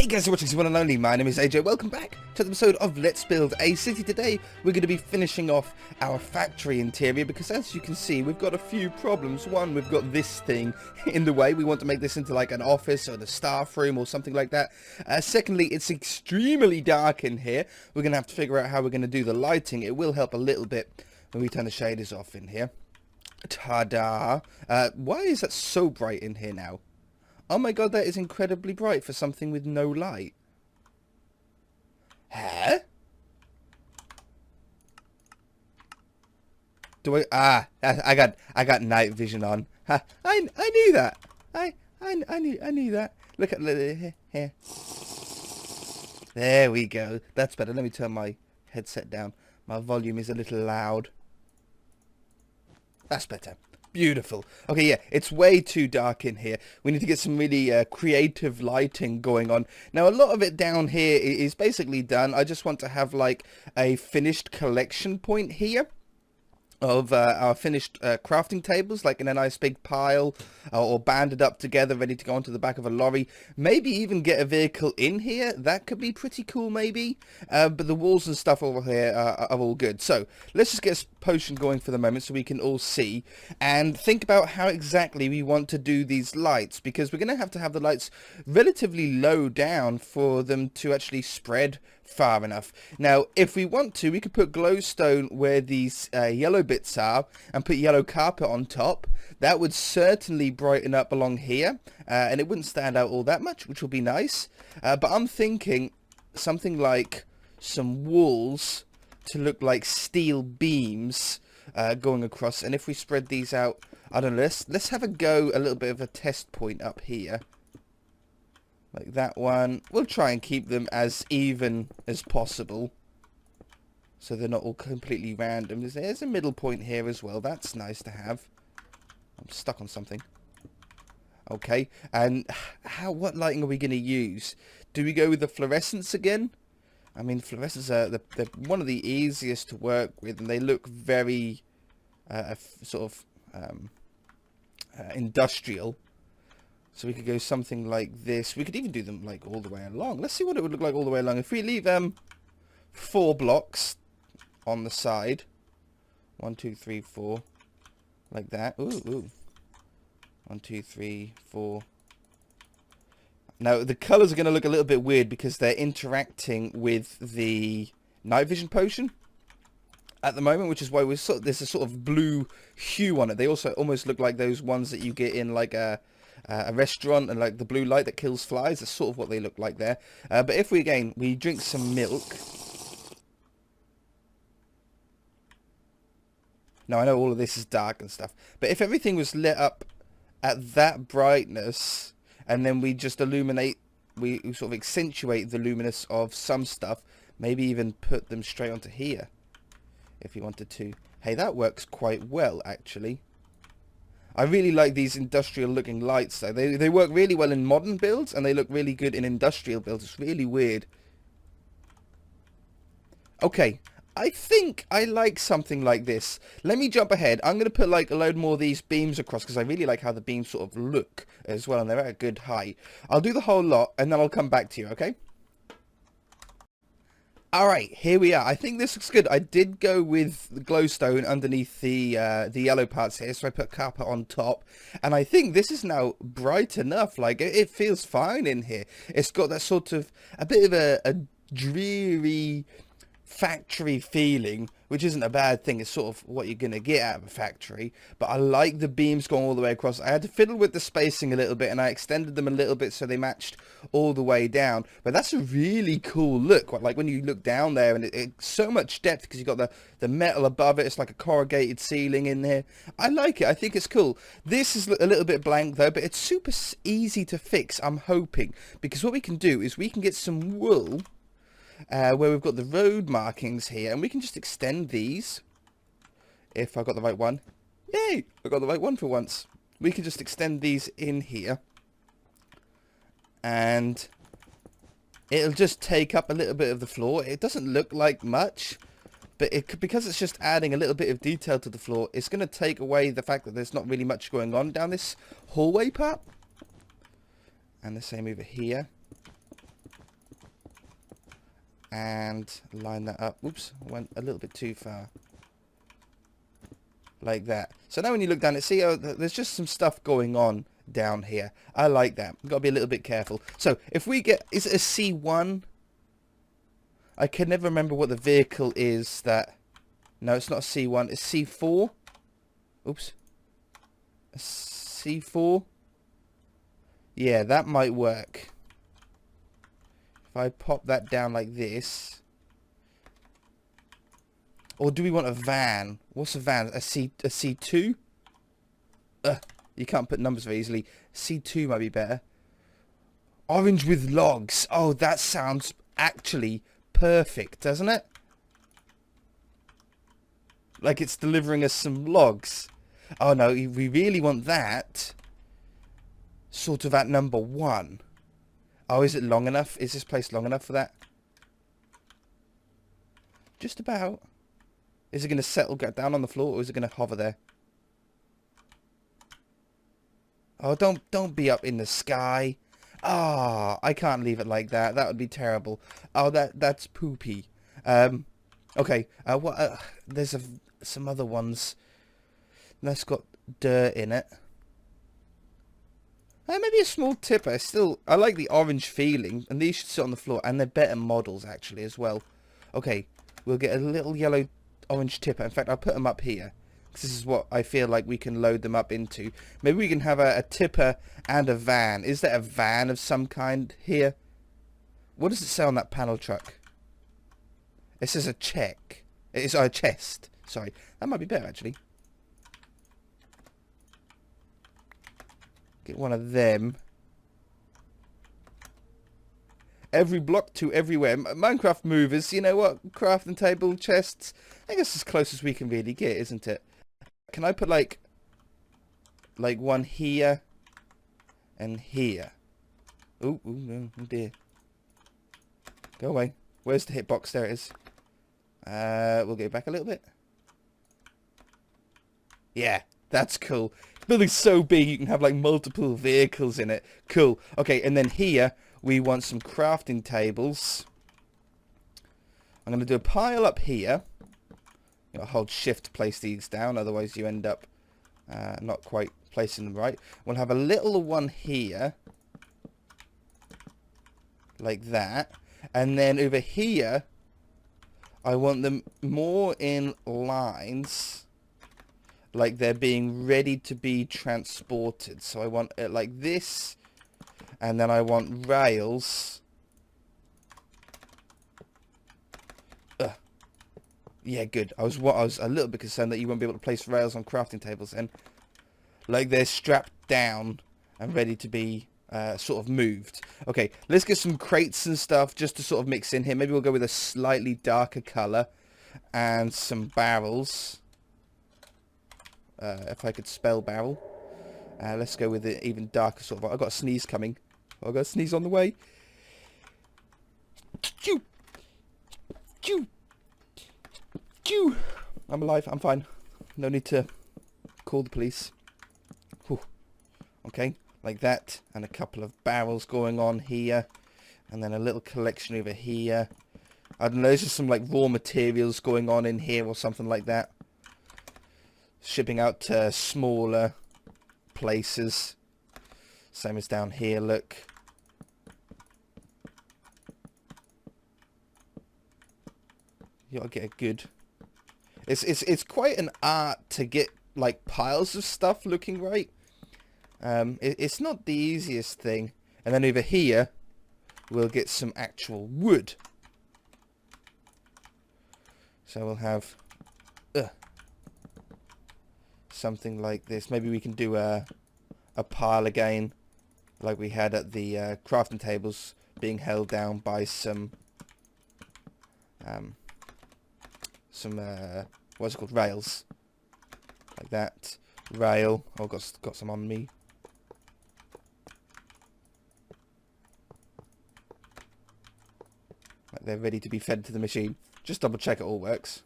Hey guys, you're watching the one and only. My name is AJ. Welcome back to the episode of Let's Build a City. Today we're going to be finishing off our factory interior because, as you can see, we've got a few problems. One, we've got this thing in the way. We want to make this into like an office or a staff room or something like that. Secondly, it's extremely dark in here. We're going to have to figure out how we're going to do the lighting. It will help a little bit when we turn the shaders off in here. Ta-da! Why is that so bright in here now? Oh my god, that is incredibly bright for something with no light. Huh? Do I? I got night vision on. I knew that. I knew that. Look at here. There we go. That's better. Let me turn my headset down. My volume is a little loud. That's better. Beautiful. Okay, yeah, it's way too dark in here. We need to get some really creative lighting going on. Now, a lot of it down here is basically done. I just want to have like a finished collection point here of our finished crafting tables, like in a nice big pile or banded up together, ready to go onto the back of a lorry. Maybe even get a vehicle in here. That could be pretty cool, maybe. But the walls and stuff over here are all good. So let's just get a potion going for the moment so we can all see and think about how exactly we want to do these lights, because we're going to have the lights relatively low down for them to actually spread far enough. Now, if we want to, we could put glowstone where these yellow bits are and put yellow carpet on top. That would certainly brighten up along here, and it wouldn't stand out all that much, which will be nice. But I'm thinking something like some walls to look like steel beams going across, and if we spread these out, I don't know, let's have a go, a little bit of a test point up here. Like that one. We'll try and keep them as even as possible, so they're not all completely random. There's a middle point here as well. That's nice to have. I'm stuck on something. Okay, and what lighting are we going to use? Do we go with the fluorescents again? I mean, fluorescents are they're one of the easiest to work with, and they look very sort of industrial. So we could go something like this. We could even do them like all the way along. Let's see what it would look like all the way along. If we leave 4 blocks on the side. 1, 2, 3, 4. Like that. Ooh. 1, 2, 3, 4. Now, the colours are going to look a little bit weird because they're interacting with the night vision potion at the moment, which is why there's a sort of blue hue on it. They also almost look like those ones that you get in like a restaurant, and like the blue light that kills flies. That's sort of what they look like there. But if we drink some milk. Now, I know all of this is dark and stuff, but if everything was lit up at that brightness, and then we just illuminate, we sort of accentuate the luminous of some stuff, maybe even put them straight onto here if you wanted to. Hey, that works quite well, actually. I really like these industrial looking lights though. They work really well in modern builds, and they look really good in industrial builds. It's really weird. Okay, I think I like something like this. Let me jump ahead. I'm going to put like a load more of these beams across because I really like how the beams sort of look as well, and they're at a good height. I'll do the whole lot and then I'll come back to you, okay? Alright, here we are. I think this looks good. I did go with the glowstone underneath the yellow parts here, so I put carpet on top. And I think this is now bright enough. Like, it feels fine in here. It's got that sort of, a bit of a dreary factory feeling, which isn't a bad thing. It's sort of what you're going to get out of a factory. But I like the beams going all the way across. I had to fiddle with the spacing a little bit, and I extended them a little bit so they matched all the way down. But that's a really cool look. Like when you look down there, and it's so much depth because you've got the metal above it. It's like a corrugated ceiling in there. I like it. I think it's cool. This is a little bit blank though, but it's super easy to fix, I'm hoping. Because what we can do is we can get some wool where we've got the road markings here, and we can just extend these. If I got the right one. Yay! I got the right one for once. We can just extend these in here, and it'll just take up a little bit of the floor. It doesn't look like much, but because it's just adding a little bit of detail to the floor, it's going to take away the fact that there's not really much going on down this hallway part. And the same over here. and line that up. Oops, I went a little bit too far. Like that. So now when you look down it, see how there's just some stuff going on down here. I like that. Got to be a little bit careful. So if we get, is it a C1? I can never remember what the vehicle is that, no, it's not a C1, it's C4. Oops. A C4. Yeah, that might work. If I pop that down like this. Or do we want a van? What's a van? A C2? You can't put numbers very easily. C2 might be better. Orange with logs. Oh, that sounds actually perfect, doesn't it? Like it's delivering us some logs. Oh no, we really want that sort of at number 1. Oh, is it long enough? Is this place long enough for that? Just about. Is it going to settle, get down on the floor, or is it going to hover there? Oh, don't be up in the sky. Ah, I can't leave it like that. That would be terrible. Oh, that's poopy. Okay. There's some other ones that's got dirt in it. Maybe a small tipper. I like the orange feeling, and these should sit on the floor, and they're better models actually as well. Okay, we'll get a little yellow orange tipper. In fact, I'll put them up here. This is what I feel like we can load them up into. Maybe we can have a tipper and a van. Is there a van of some kind here? What does it say on that panel truck? It says a check. It's a chest. Sorry. That might be better, actually. Get one of them. Every block to everywhere. Minecraft movers, you know what? Crafting table, chests. I guess as close as we can really get, isn't it? Can I put like one here and here? Ooh, no, oh dear. Go away. Where's the hitbox? There it is. We'll go back a little bit. Yeah, that's cool. The building's so big you can have like multiple vehicles in it. Cool. Okay, and then here we want some crafting tables. I'm going to do a pile up here. You know, hold shift to place these down, otherwise you end up not quite placing them right. We'll have a little one here, like that, and then over here I want them more in lines, like they're being ready to be transported. So I want it like this, and then I want rails. Yeah, good. I was a little bit concerned that you won't be able to place rails on crafting tables, and like they're strapped down and ready to be sort of moved. Okay, let's get some crates and stuff just to sort of mix in here. Maybe we'll go with a slightly darker color and some barrels. If I could spell barrel. Let's go with it even darker sort of. I've got a sneeze coming. I've got a sneeze on the way. Choo! Choo! Choo! I'm alive. I'm fine. No need to call the police. Whew. Okay, like that. And a couple of barrels going on here. And then a little collection over here. I don't know, there's just some like raw materials going on in here or something like that. Shipping out to smaller places. Same as down here, look. You gotta get a good... It's quite an art to get like piles of stuff looking right. It's not the easiest thing. And then over here we'll get some actual wood. So we'll have something like this. Maybe we can do a pile again, like we had at the crafting tables, being held down by some what's it called, rails, like that. Rail. Oh, got some on me. Like they're ready to be fed to the machine. Just double check it all works.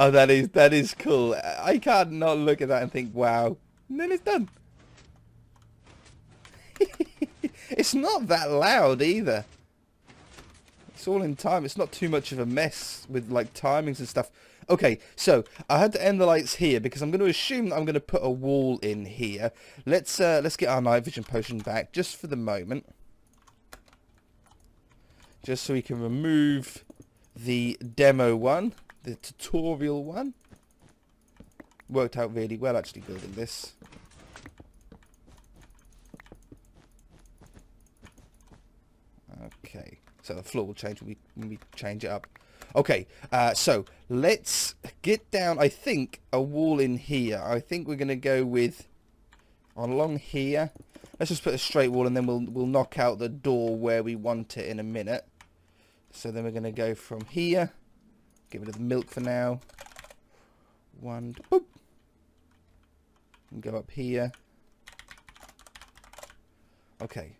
Oh, that is cool. I can't not look at that and think, wow. And then it's done. It's not that loud either. It's all in time. It's not too much of a mess with like timings and stuff. Okay, so I had to end the lights here because I'm going to assume that I'm going to put a wall in here. Let's get our night vision potion back just for the moment. Just so we can remove the demo one, the tutorial one. Worked out really well actually building this. Okay, so the floor will change when we change it up. Okay, so let's get down, I think, a wall in here. I think we're going to go with along here. Let's just put a straight wall and then we'll knock out the door where we want it in a minute. So then we're going to go from here. Get rid of the milk for now. One, boop. And go up here. Okay.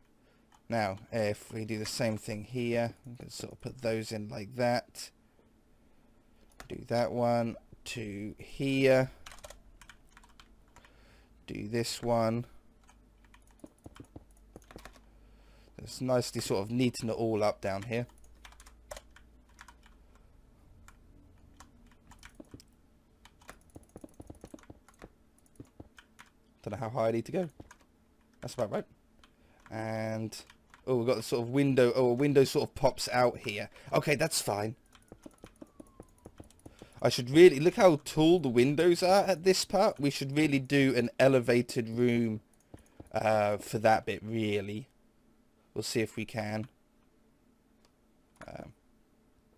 Now, if we do the same thing here, we can sort of put those in like that. Do that one to here. Do this one. It's nicely sort of neaten it all up down here. Don't know how high I need to go. That's about right. And oh, we've got the sort of window. Oh, a window sort of pops out here. Okay, that's fine. I should really look how tall the windows are at this part. We should really do an elevated room for that bit. Really, we'll see if we can.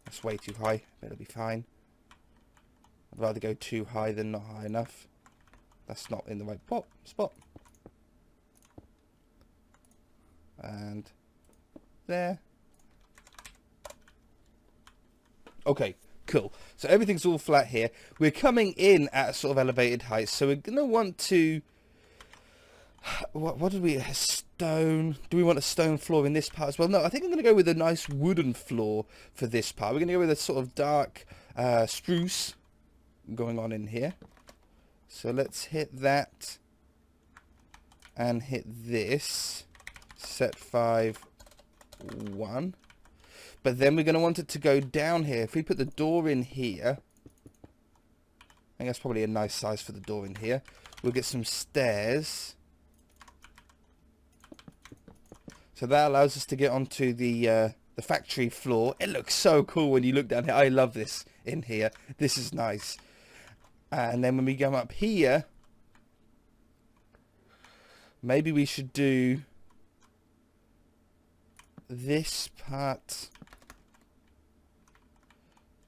That's way too high, but it'll be fine. I'd rather go too high than not high enough. That's not in the right spot. And there. Okay, cool. So everything's all flat here. We're coming in at a sort of elevated height. So we're going to want to... What did we... Stone. Do we want a stone floor in this part as well? No, I think I'm going to go with a nice wooden floor for this part. We're going to go with a sort of dark spruce going on in here. So let's hit that and hit this. Set 5, 1. But then we're going to want it to go down here. If we put the door in here, I think that's probably a nice size for the door in here. We'll get some stairs. So that allows us to get onto the factory floor. It looks so cool when you look down here. I love this in here. This is nice. And then when we come up here, maybe we should do this part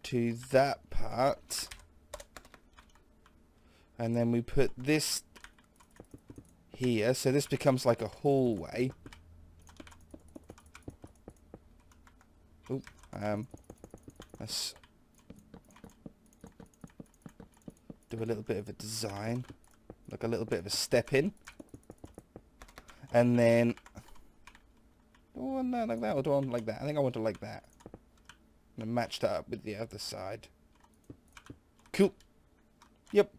to that part. And then we put this here. So this becomes like a hallway. Oh, let's do a little bit of a design, like a little bit of a step in, and then oh no, like that, or do I want like that? I think I want it like that, and match that up with the other side. Cool. Yep.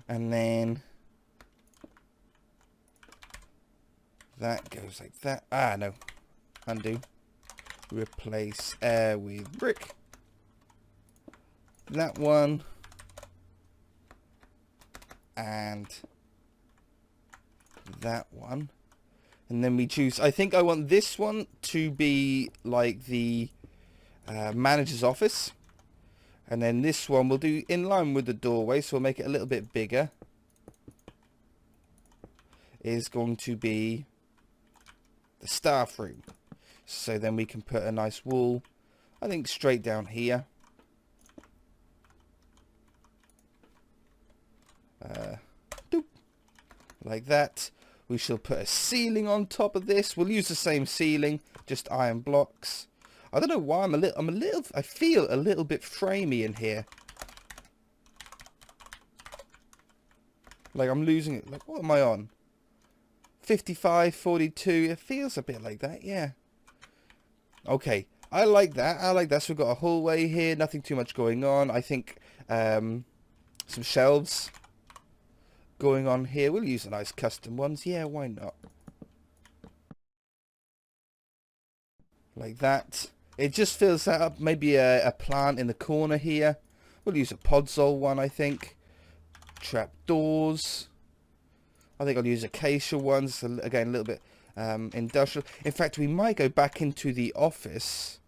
And then that goes like that. Ah no, undo. Replace air with brick. That one. And that one. And then we choose, I think I want this one to be like the manager's office. And then this one we'll do in line with the doorway, so we'll make it a little bit bigger. Is going to be the staff room. So then we can put a nice wall, I think straight down here. Like that. We shall put a ceiling on top of this. We'll use the same ceiling, just iron blocks. I don't know why I feel a little bit framey in here. Like I'm losing it. Like what am I on? 55, 42. It feels a bit like that, yeah. Okay. I like that. I like that. So we've got a hallway here. Nothing too much going on. I think some shelves going on here. We'll use the nice custom ones. Yeah, why not? Like that. It just fills that up. Maybe a plant in the corner here. We'll use a podzol one, I think. Trap doors. I think I'll use acacia ones. Again, a little bit industrial. In fact, we might go back into the office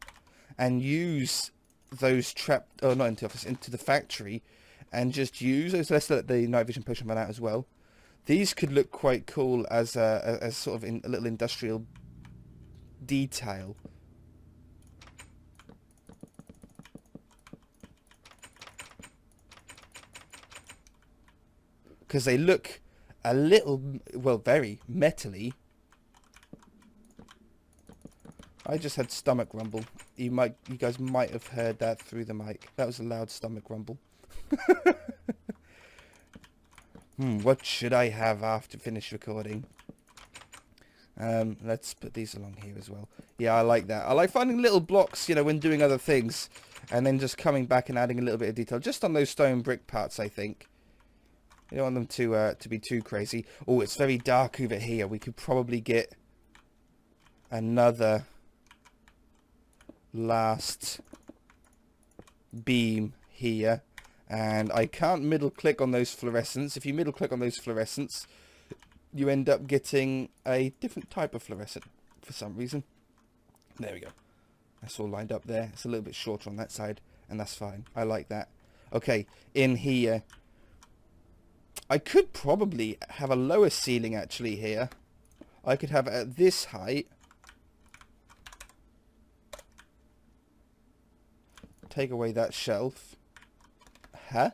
and use those not into the office, into the factory, and just use those. Let's let the night vision potion run out as well. These could look quite cool as sort of a little industrial detail. Because they look a little, well, very metally. I just had stomach rumble. You guys might have heard that through the mic. That was a loud stomach rumble. What should I have after finish recording? Let's put these along here as well. Yeah, I like that. I like finding little blocks, you know, when doing other things, and then just coming back and adding a little bit of detail, just on those stone brick parts, I think. You don't want them to be too crazy. Oh, it's very dark over here. We could probably get another last beam here. And I can't middle click on those fluorescents. If you middle click on those fluorescents, you end up getting a different type of fluorescent for some reason. There we go. That's all lined up there. It's a little bit shorter on that side, and that's fine. I like that. Okay, in here, I could probably have a lower ceiling actually here. I could have it at this height. Take away that shelf. Huh?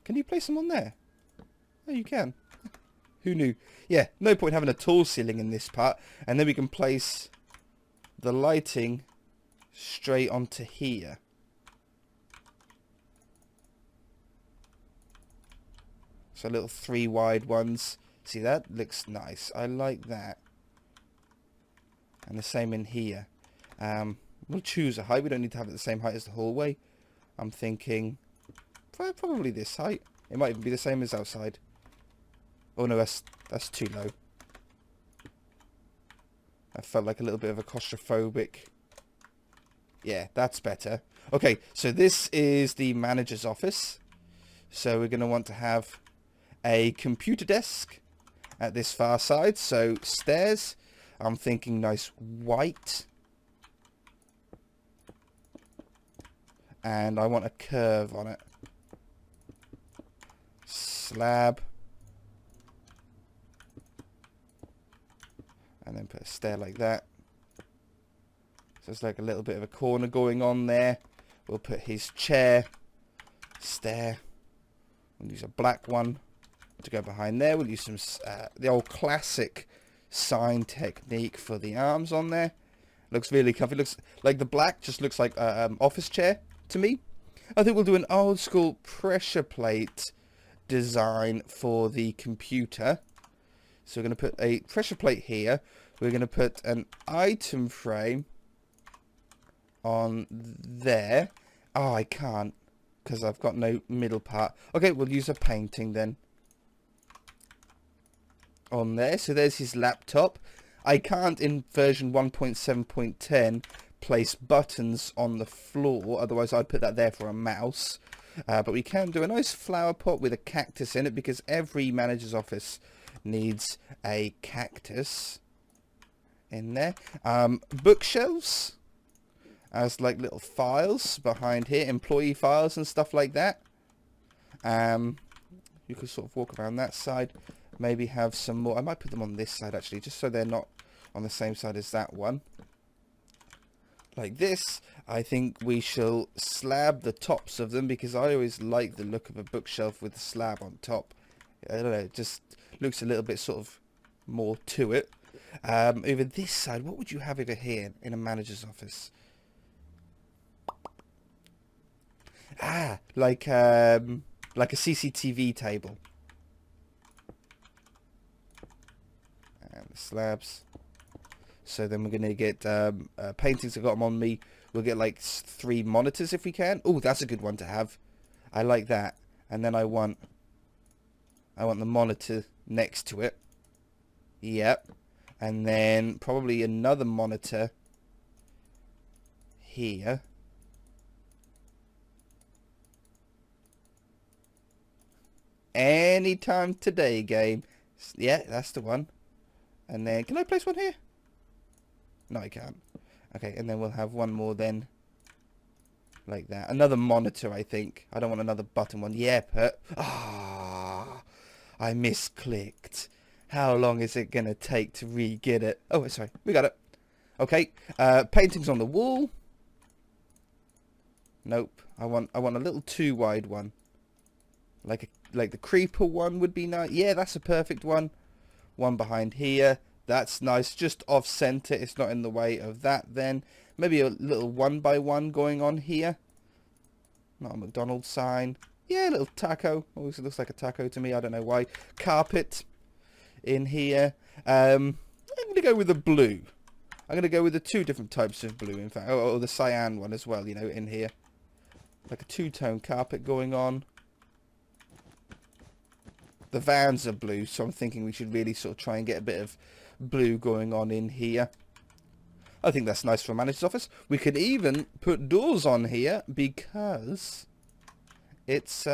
Can you place them on there? Oh, you can. Who knew? Yeah, no point having a tall ceiling in this part. And then we can place the lighting straight onto here. So little 3 wide ones. See, that looks nice. I like that. And the same in here. We'll choose a height. We don't need to have it the same height as the hallway. I'm thinking probably this height. It might even be the same as outside. Oh no, that's too low. I felt like a little bit of a claustrophobic. Yeah, that's better. Okay, so this is the manager's office. So we're going to want to have a computer desk at this far side. So stairs, I'm thinking nice white. And I want a curve on it. Slab. And then put a stair like that. So it's like a little bit of a corner going on there. We'll put his chair. Stair. We'll use a black one to go behind there. We'll use some the old classic sign technique for the arms on there. Looks really comfy. Looks like the black just looks like office chair to me. I think we'll do an old school pressure plate design for the computer. So we're going to put a pressure plate here. We're going to put an item frame on there. Oh, I can't because I've got no middle part. Okay, we'll use a painting then on there. So there's his laptop. I can't in version 1.7.10 place buttons on the floor, otherwise I'd put that there for a mouse. But we can do a nice flower pot with a cactus in it, because every manager's office needs a cactus in there. Bookshelves as like little files behind here, employee files and stuff like that. You could sort of walk around that side, maybe have some more. I might put them on this side actually, just so they're not on the same side as that one. Like this. I think we shall slab the tops of them, because I always like the look of a bookshelf with the slab on top. I don't know, it just looks a little bit sort of more to it. Over this side, what would you have over here in a manager's office? Like a CCTV table. And the slabs. So then we're going to get paintings. I got them on me. We'll get like 3 monitors if we can. Oh, that's a good one to have. I like that. And then I want the monitor next to it. Yep. And then probably another monitor here. Anytime today, game. Yeah, that's the one. And then, can I place one here? No, I can't. Okay, and then we'll have one more then. Like that. Another monitor, I think. I don't want another button one. Yeah, I misclicked. How long is it going to take to re-get it? Oh, sorry. We got it. Okay. Paintings on the wall. Nope. I want a little too wide one. Like the creeper one would be nice. Yeah, that's a perfect one. One behind here. That's nice. Just off center. It's not in the way of that then. Maybe a little 1x1 going on here. Not a McDonald's sign. Yeah, a little taco. Always looks like a taco to me. I don't know why. Carpet in here. I'm going to go with the blue. I'm going to go with the 2 different types of blue, in fact. Or the cyan one as well, you know, in here. Like a 2-tone carpet going on. The vans are blue, so I'm thinking we should really sort of try and get a bit of blue going on in here. I think that's nice for a manager's office. We could even put doors on here because it's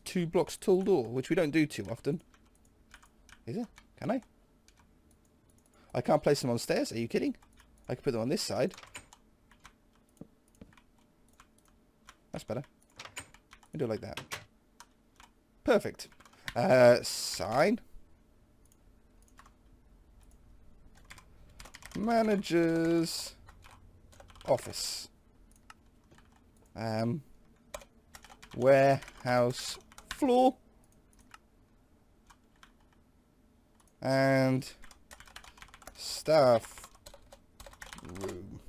2 blocks tall door, which we don't do too often. Is it? Can I? I can't place them on stairs. Are you kidding? I could put them on this side. That's better. We do it like that. Perfect. Sign. Manager's office. Warehouse floor. And staff room.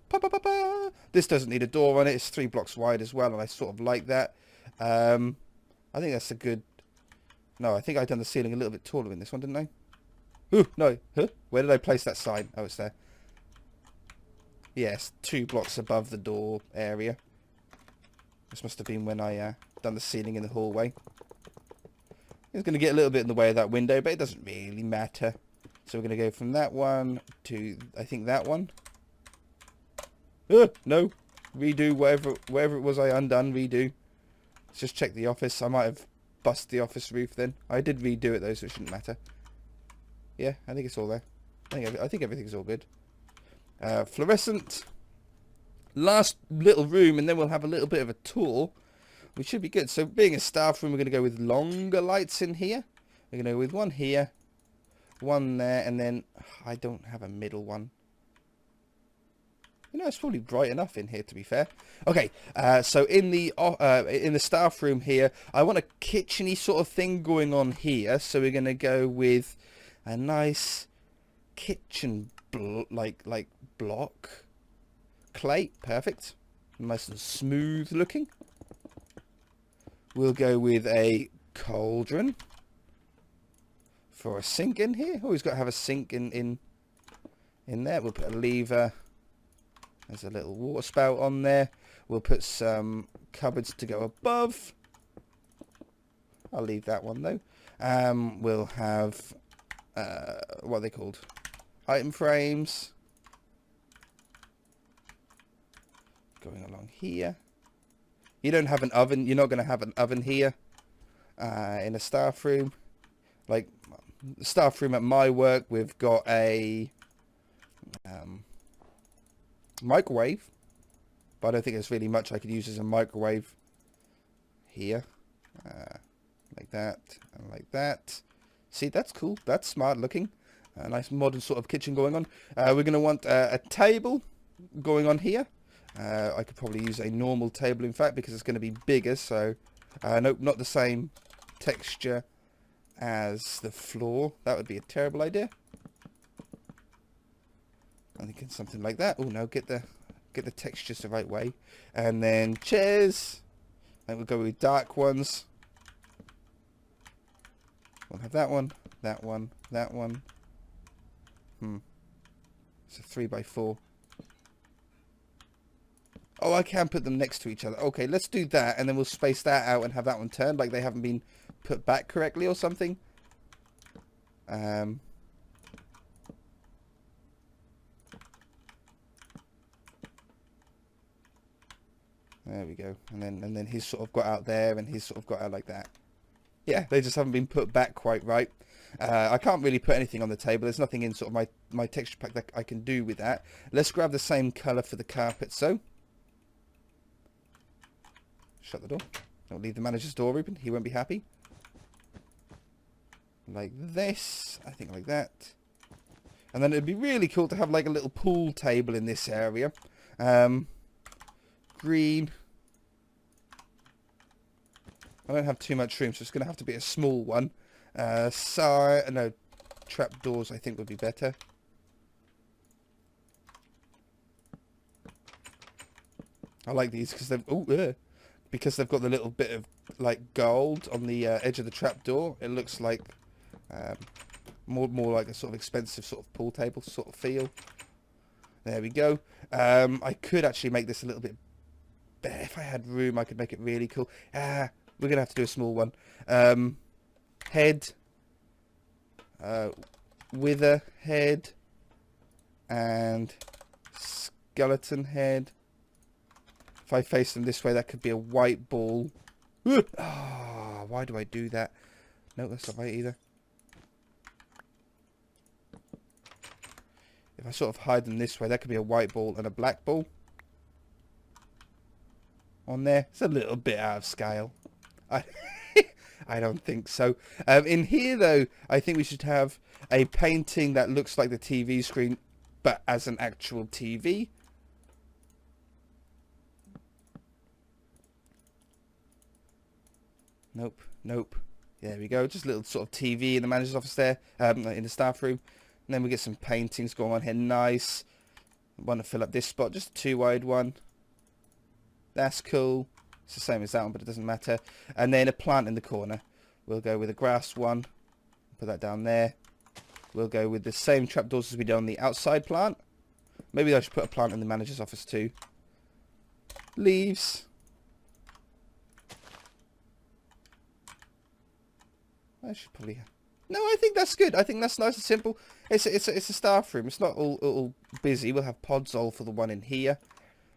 Pa, pa, pa, pa. This doesn't need a door on it. It's 3 blocks wide as well, and I sort of like that. I think that's a good... No, I think I've done the ceiling a little bit taller in this one, didn't I? Ooh, no. Huh? Where did I place that sign? Oh, it's there. Yes, 2 blocks above the door area. This must have been when I done the ceiling in the hallway. It's going to get a little bit in the way of that window, but it doesn't really matter. So we're going to go from that one to, I think, that one. No. Redo wherever it was I undone. Redo. Let's just check the office. I might have busted the office roof then. I did redo it though, so it shouldn't matter. Yeah, I think it's all there. I think everything's all good. Fluorescent. Last little room, and then we'll have a little bit of a tour. We should be good. So being a staff room, we're going to go with longer lights in here. We're going to go with one here, one there, and then I don't have a middle one. You know, it's probably bright enough in here, to be fair. Okay, so in the staff room here, I want a kitchen-y sort of thing going on here. So we're going to go with a nice kitchen block. Clay, perfect. Nice and smooth looking. We'll go with a cauldron for a sink in here. Always got to have a sink in there. We'll put a lever. There's a little water spout on there. We'll put some cupboards to go above. I'll leave that one though. We'll have what are they called? Item frames going along here. You don't have an oven. You're not going to have an oven here in a staff room. Like the staff room at my work, we've got a microwave, but I don't think there's really much I could use as a microwave here. Like that and like that. See, that's cool. That's smart looking. A nice modern sort of kitchen going on. We're going to want a table going on here. I could probably use a normal table, in fact, because it's going to be bigger. So, nope, not the same texture as the floor. That would be a terrible idea. I think it's something like that. Oh no, get the textures the right way. And then chairs. And we'll go with dark ones. We'll have that one, that one, that one. It's a 3x4. Oh, I can put them next to each other. Okay, let's do that, and then we'll space that out and have that one turned, like they haven't been put back correctly or something. There we go. And then he's sort of got out there, and he's sort of got out like that. Yeah, they just haven't been put back quite right. I can't really put anything on the table. There's nothing in sort of my texture pack that I can do with that. Let's grab the same colour for the carpet, so. Shut the door. Don't leave the manager's door open. He won't be happy. Like this. I think like that. And then it'd be really cool to have like a little pool table in this area. Green. I don't have too much room, so it's going to have to be a small one. No, trapdoors I think would be better. I like these because they've because they've got the little bit of like gold on the edge of the trapdoor. It looks like more like a sort of expensive sort of pool table sort of feel. There we go. I could actually make this a little bit better. If I had room, I could make it really cool. We're gonna have to do a small one. Head, wither head, and skeleton head. If I face them this way, that could be a white ball. Oh, why do I do that? No, that's not right either. If I sort of hide them this way, that could be a white ball and a black ball. On there. It's a little bit out of scale. I don't think so. In here, though, I think we should have a painting that looks like the TV screen, but as an actual TV. Nope, nope. There we go. Just a little sort of TV in the manager's office there, in the staff room. And then we get some paintings going on here. Nice. I want to fill up this spot. Just a 2-wide one. That's cool. It's the same as that one, but it doesn't matter. And then a plant in the corner. We'll go with a grass one. Put that down there. We'll go with the same trapdoors as we did on the outside plant. Maybe I should put a plant in the manager's office too. Leaves. I should probably... No, I think that's good. I think that's nice and simple. It's a staff room. It's not all busy. We'll have pods all for the one in here,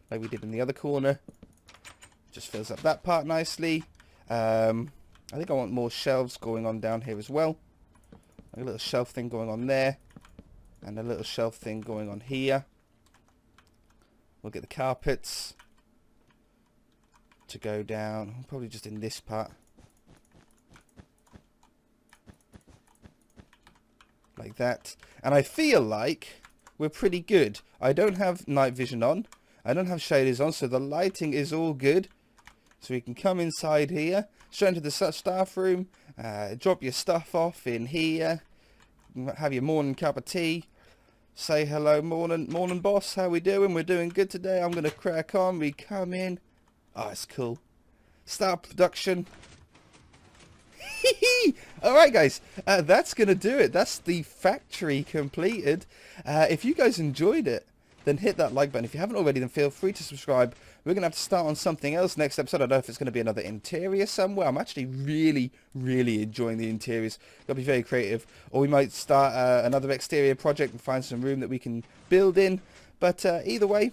like we did in the other corner. Just fills up that part nicely. I think I want more shelves going on down here as well. A little shelf thing going on there, and a little shelf thing going on here. We'll get the carpets to go down, probably just in this part. Like that. And I feel like we're pretty good. I don't have night vision on. I don't have shaders on, so the lighting is all good. So we can come inside here, straight into the staff room, drop your stuff off in here, have your morning cup of tea, say hello, morning boss, how we doing? We're doing good today. I'm going to crack on. We come in. Oh, it's cool. Start production. Alright guys, that's going to do it. That's the factory completed. If you guys enjoyed it, then hit that like button. If you haven't already, then feel free to subscribe. We're going to have to start on something else next episode. I don't know if it's going to be another interior somewhere. I'm actually really enjoying the interiors. Got to be very creative. Or we might start another exterior project and find some room that we can build in. But either way,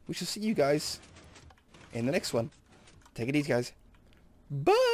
we shall see you guys in the next one. Take it easy, guys. Bye!